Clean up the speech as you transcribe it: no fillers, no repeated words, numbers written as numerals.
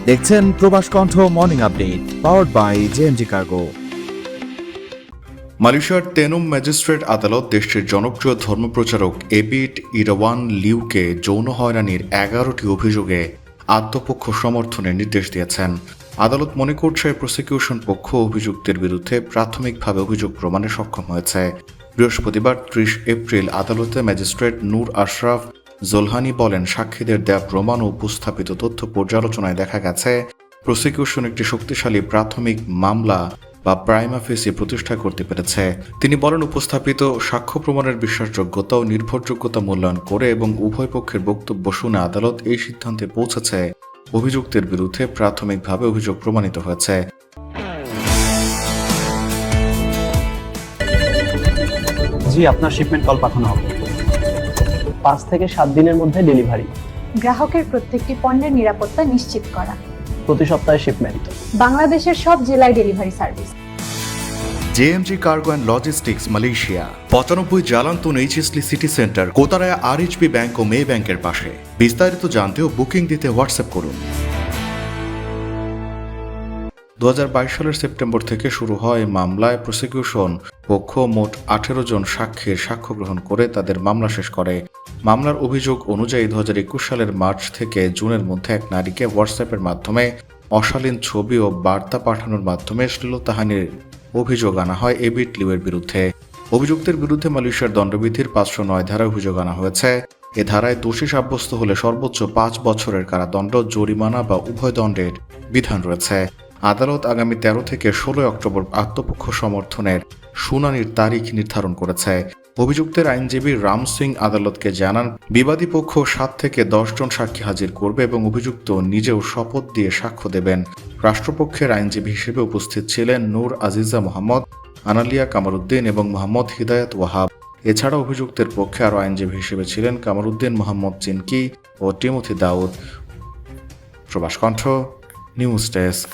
দেখছেন Probash Kantha morning update powered by JMG cargo. মালয়েশিয়ার Tenom magistrate আদালত দেশটির জনপ্রিয় ধর্মপ্রচারক এবিট ইরাওয়ান লিউকে যৌন হয়রানির 11টি অভিযোগে আত্মপক্ষ সমর্থনের নির্দেশ দিয়েছেন। আদালত মনে করছে প্রসিকিউশন পক্ষ অভিযুক্তের বিরুদ্ধে প্রাথমিকভাবে অভিযোগ প্রমাণে সক্ষম হয়েছে। বৃহস্পতিবার 30 এপ্রিল আদালতে ম্যাজিস্ট্রেট নূর আশরাফ জোলহানি বলেন, সাক্ষীদের দেয়া প্রমাণ ও উপস্থাপিত তথ্য পর্যালোচনায় দেখা গেছে প্রসিকিউশন একটি শক্তিশালী প্রাথমিক মামলা বা প্রাইমা ফেসি প্রতিষ্ঠা করতে পেরেছে। তিনি বলেন, উপস্থাপিত সাক্ষ্য প্রমাণের বিশ্বাসযোগ্যতা ও নির্ভরযোগ্যতা মূল্যায়ন করে এবং উভয় পক্ষের বক্তব্য শুনে আদালত এই সিদ্ধান্তে পৌঁছেছে অভিযুক্তের বিরুদ্ধে প্রাথমিকভাবে অভিযোগ প্রমাণিত হয়েছে। জি, আপনার শিপমেন্ট কল পাঠানো হবে। 5 থেকে 7 দিনের মধ্যে ডেলিভারি। গ্রাহকের প্রত্যেকটি পণ্যের নিরাপত্তা নিশ্চিত করা। প্রতি সপ্তাহে শিপমেন্ট। বাংলাদেশের সব জেলায় delivery service. JMG cargo and logistics Malaysia 95 Jalan Tun H S Lee city centre, Kota Raya RHB bank ও মে ব্যাংকের পাশে। বিস্তারিত জানতে ও বুকিং দিতে হোয়াটসঅ্যাপ করুন। 2022 সালের সেপ্টেম্বর থেকে শুরু হয় মামলায় প্রসিকিউশন পক্ষ মোট 18 জন সাক্ষীর সাক্ষ্য গ্রহণ করে তাদের মামলা শেষ করে। মামলার অভিযোগ অনুযায়ী 2021 সালের মার্চ থেকে জুনের মধ্যে এক নারীকে হোয়াটসঅ্যাপের মাধ্যমে অশালীন ছবি ও বার্তা পাঠানোর মাধ্যমে শ্লীলতাহানির অভিযোগ আনা হয় এবিট লিউয়ের বিরুদ্ধে। অভিযুক্তের বিরুদ্ধে মালয়েশিয়ার দণ্ডবিধির 509 ধারায় অভিযোগ আনা হয়েছে। এ ধারায় দোষী সাব্যস্ত হলে সর্বোচ্চ 5 বছরের কারাদণ্ড, জরিমানা বা উভয় দণ্ডের বিধান রয়েছে। আদালত আগামী 13 থেকে 16 অক্টোবর আত্মপক্ষ সমর্থনের শুনানির তারিখ নির্ধারণ করেছে। অভিযুক্তের আইনজীবী রাম সিং আদালতকে জানান, বিবাদী পক্ষ 7 থেকে 10 জন সাক্ষী হাজির করবে এবং অভিযুক্ত নিজেও শপথ দিয়ে সাক্ষ্য দেবেন। রাষ্ট্রপক্ষের আইনজীবী হিসেবে উপস্থিত ছিলেন নূর আজিজা মোহাম্মদ, আনালিয়া কামারউদ্দিন এবং মোহাম্মদ হিদায়াত ওয়াহাব। এছাড়া অভিযুক্তের পক্ষে আরও আইনজীবী হিসেবে ছিলেন কামারউদ্দিন মোহাম্মদ চিনকি ও টিমোথি দাউদ। প্রবাস কণ্ঠ নিউজ ডেস্ক।